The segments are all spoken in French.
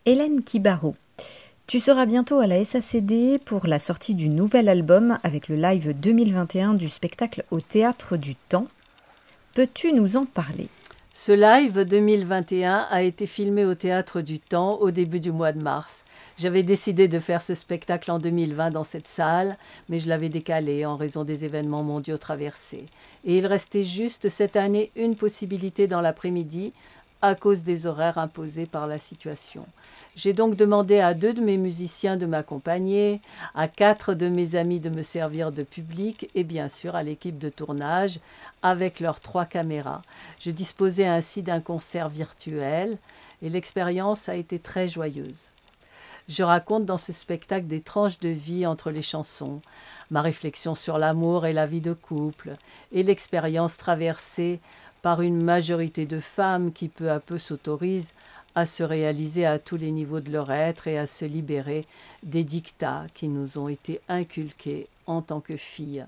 Hélène Kibaro. Tu seras bientôt à la SACD pour la sortie du nouvel album avec le live 2021 du spectacle au Théâtre du Temps. Peux-tu nous en parler ? Ce live 2021 a été filmé au Théâtre du Temps au début du mois de mars. J'avais décidé de faire ce spectacle en 2020 dans cette salle, mais je l'avais décalé en raison des événements mondiaux traversés. Et il restait juste cette année une possibilité dans l'après-midi à cause des horaires imposés par la situation. J'ai donc demandé à 2 de mes musiciens de m'accompagner, à 4 de mes amis de me servir de public et bien sûr à l'équipe de tournage avec leurs 3 caméras. Je disposais ainsi d'un concert virtuel et l'expérience a été très joyeuse. Je raconte dans ce spectacle des tranches de vie entre les chansons, ma réflexion sur l'amour et la vie de couple et l'expérience traversée par une majorité de femmes qui peu à peu s'autorisent à se réaliser à tous les niveaux de leur être et à se libérer des dictats qui nous ont été inculqués en tant que filles.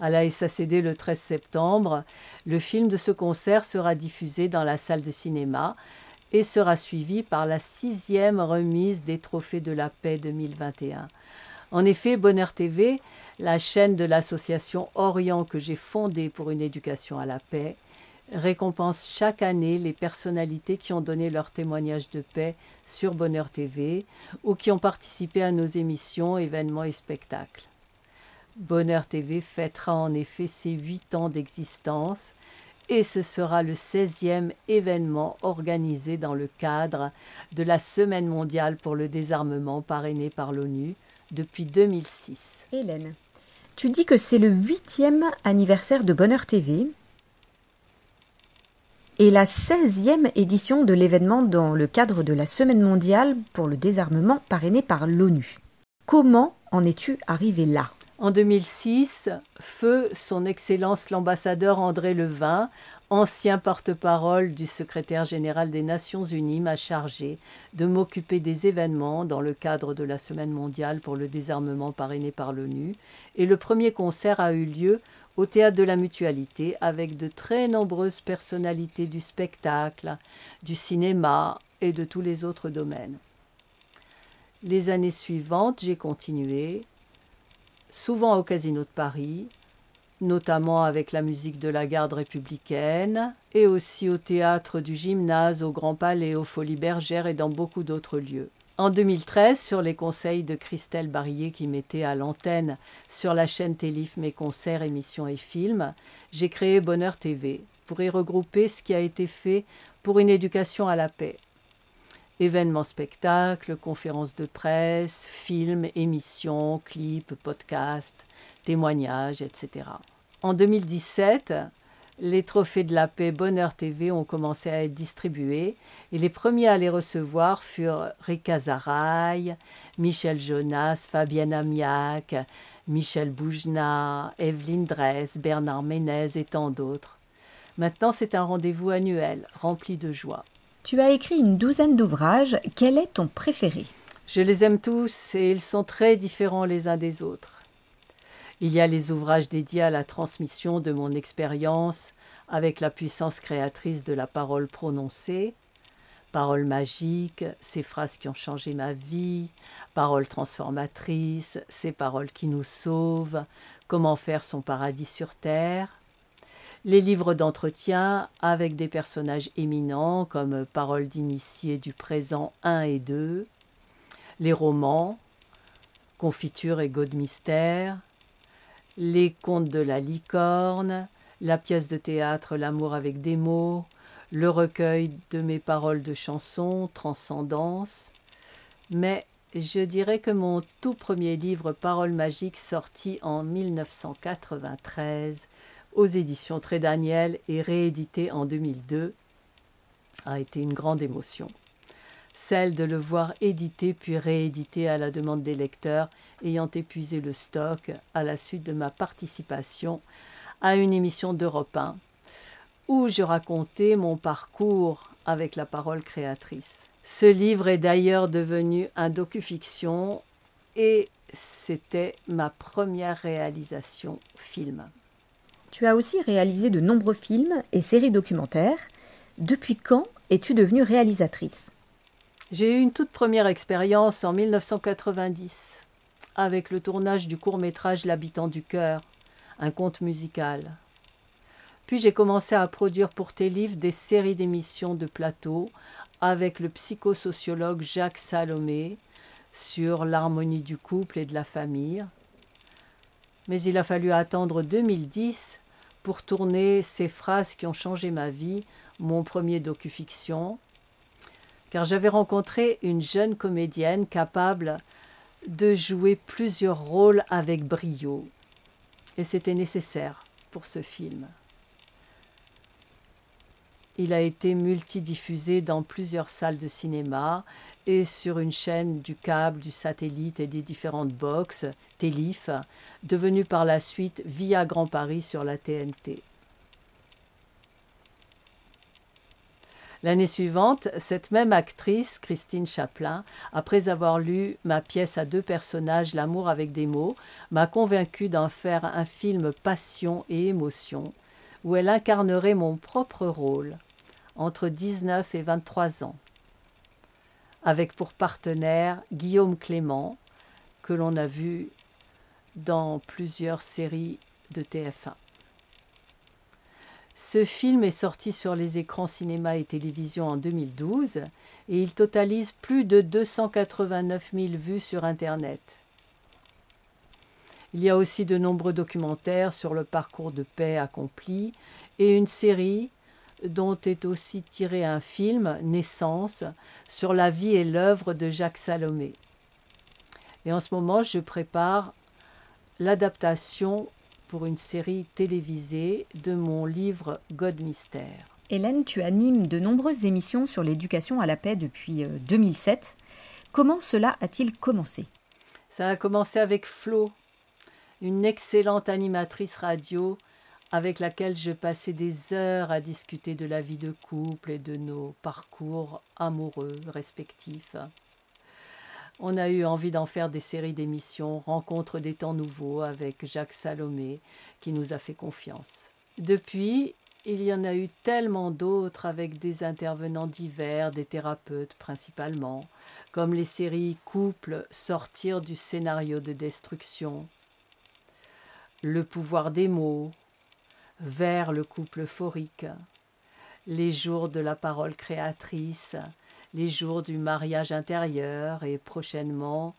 À la SACD le 13 septembre, le film de ce concert sera diffusé dans la salle de cinéma et sera suivi par la 6e remise des Trophées de la Paix 2021. En effet, Bonheur TV, la chaîne de l'association Orient que j'ai fondée pour une éducation à la paix, récompense chaque année les personnalités qui ont donné leur témoignage de paix sur Bonheur TV ou qui ont participé à nos émissions, événements et spectacles. Bonheur TV fêtera en effet ses 8 ans d'existence et ce sera le 16e événement organisé dans le cadre de la Semaine mondiale pour le désarmement parrainée par l'ONU depuis 2006. Hélène, tu dis que c'est le 8e anniversaire de Bonheur TV et la 16e édition de l'événement dans le cadre de la Semaine mondiale pour le désarmement parrainée par l'ONU. Comment en es-tu arrivé là ? En 2006, feu son Excellence l'ambassadeur André Levin, ancien porte-parole du secrétaire général des Nations Unies, m'a chargé de m'occuper des événements dans le cadre de la Semaine mondiale pour le désarmement parrainée par l'ONU. Et le premier concert a eu lieu au Théâtre de la Mutualité avec de très nombreuses personnalités du spectacle, du cinéma et de tous les autres domaines. Les années suivantes, j'ai continué, souvent au Casino de Paris, notamment avec la musique de la garde républicaine, et aussi au théâtre du Gymnase, au Grand Palais, aux Folies Bergères et dans beaucoup d'autres lieux. En 2013, sur les conseils de Christelle Barrier qui mettait à l'antenne sur la chaîne Télif mes concerts, émissions et films, j'ai créé Bonheur TV pour y regrouper ce qui a été fait pour une éducation à la paix. Événements, spectacles, conférences de presse, films, émissions, clips, podcasts, témoignages, etc. En 2017, les Trophées de la Paix Bonheur TV ont commencé à être distribués et les premiers à les recevoir furent Rika Zaraï, Michel Jonas, Fabienne Amiac, Michel Boujna, Evelyne Dress, Bernard Ménez et tant d'autres. Maintenant, c'est un rendez-vous annuel, rempli de joie. Tu as écrit une 12aine d'ouvrages. Quel est ton préféré ? Je les aime tous et ils sont très différents les uns des autres. Il y a les ouvrages dédiés à la transmission de mon expérience avec la puissance créatrice de la parole prononcée, Paroles magiques, ces phrases qui ont changé ma vie, Paroles transformatrices, ces paroles qui nous sauvent, Comment faire son paradis sur terre. Les livres d'entretien avec des personnages éminents comme Paroles d'initiés du présent 1 et 2, les romans, Confiture et God Mystère, les contes de la licorne, la pièce de théâtre L'amour avec des mots, le recueil de mes paroles de chansons, Transcendance. Mais je dirais que mon tout premier livre Paroles magiques, sorti en 1993 aux éditions Très Daniel et réédité en 2002, a été une grande émotion. Celle de le voir édité puis réédité à la demande des lecteurs ayant épuisé le stock à la suite de ma participation à une émission d'Europe 1 où je racontais mon parcours avec la parole créatrice. Ce livre est d'ailleurs devenu un docu-fiction et c'était ma première réalisation film. Tu as aussi réalisé de nombreux films et séries documentaires. Depuis quand es-tu devenue réalisatrice ? J'ai eu une toute première expérience en 1990 avec le tournage du court-métrage L'habitant du cœur, un conte musical. Puis j'ai commencé à produire pour Télévive des séries d'émissions de plateau avec le psychosociologue Jacques Salomé sur l'harmonie du couple et de la famille. Mais il a fallu attendre 2010 pour tourner Ces phrases qui ont changé ma vie, mon premier docu-fiction, car j'avais rencontré une jeune comédienne capable de jouer plusieurs rôles avec brio. Et c'était nécessaire pour ce film. Il a été multidiffusé dans plusieurs salles de cinéma et sur une chaîne du câble, du satellite et des différentes boxes, Télif, devenue par la suite Via Grand Paris sur la TNT. L'année suivante, cette même actrice, Christine Chaplin, après avoir lu ma pièce à 2 personnages, L'amour avec des mots, m'a convaincue d'en faire un film passion et émotion, où elle incarnerait mon propre rôle, entre 19 et 23 ans, avec pour partenaire Guillaume Clément, que l'on a vu dans plusieurs séries de TF1. Ce film est sorti sur les écrans cinéma et télévision en 2012 et il totalise plus de 289 000 vues sur Internet. Il y a aussi de nombreux documentaires sur le parcours de paix accompli et une série dont est aussi tiré un film, Naissance, sur la vie et l'œuvre de Jacques Salomé. Et en ce moment, je prépare l'adaptation pour une série télévisée de mon livre God Mystère. Hélène, tu animes de nombreuses émissions sur l'éducation à la paix depuis 2007. Comment cela a-t-il commencé ? Ça a commencé avec Flo, une excellente animatrice radio avec laquelle je passais des heures à discuter de la vie de couple et de nos parcours amoureux respectifs. On a eu envie d'en faire des séries d'émissions, Rencontre des temps nouveaux avec Jacques Salomé, qui nous a fait confiance. Depuis, il y en a eu tellement d'autres avec des intervenants divers, des thérapeutes principalement, comme les séries Couple, Sortir du scénario de destruction, Le pouvoir des mots, Vers le couple euphorique, Les jours de la parole créatrice, Les jours du mariage intérieur et prochainement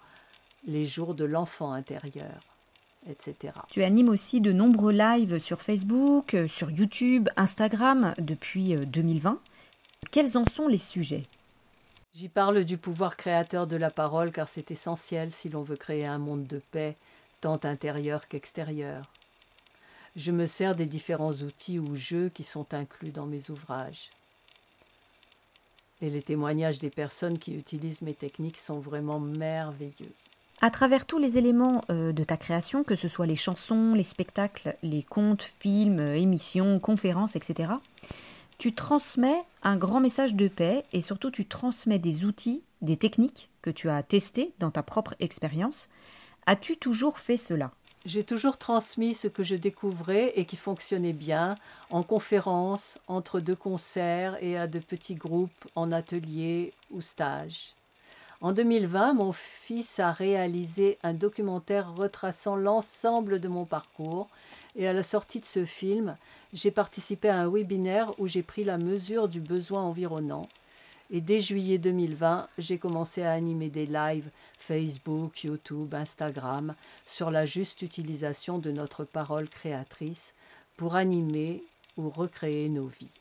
Les jours de l'enfant intérieur, etc. Tu animes aussi de nombreux lives sur Facebook, sur YouTube, Instagram depuis 2020. Quels en sont les sujets ? J'y parle du pouvoir créateur de la parole car c'est essentiel si l'on veut créer un monde de paix, tant intérieur qu'extérieur. Je me sers des différents outils ou jeux qui sont inclus dans mes ouvrages. Et les témoignages des personnes qui utilisent mes techniques sont vraiment merveilleux. À travers tous les éléments de ta création, que ce soit les chansons, les spectacles, les contes, films, émissions, conférences, etc., tu transmets un grand message de paix et surtout tu transmets des outils, des techniques que tu as testées dans ta propre expérience. As-tu toujours fait cela ? J'ai toujours transmis ce que je découvrais et qui fonctionnait bien en conférences, entre 2 concerts et à de petits groupes en ateliers ou stages. En 2020, mon fils a réalisé un documentaire retraçant l'ensemble de mon parcours et à la sortie de ce film, j'ai participé à un webinaire où j'ai pris la mesure du besoin environnant. Et dès juillet 2020, j'ai commencé à animer des lives Facebook, YouTube, Instagram sur la juste utilisation de notre parole créatrice pour animer ou recréer nos vies.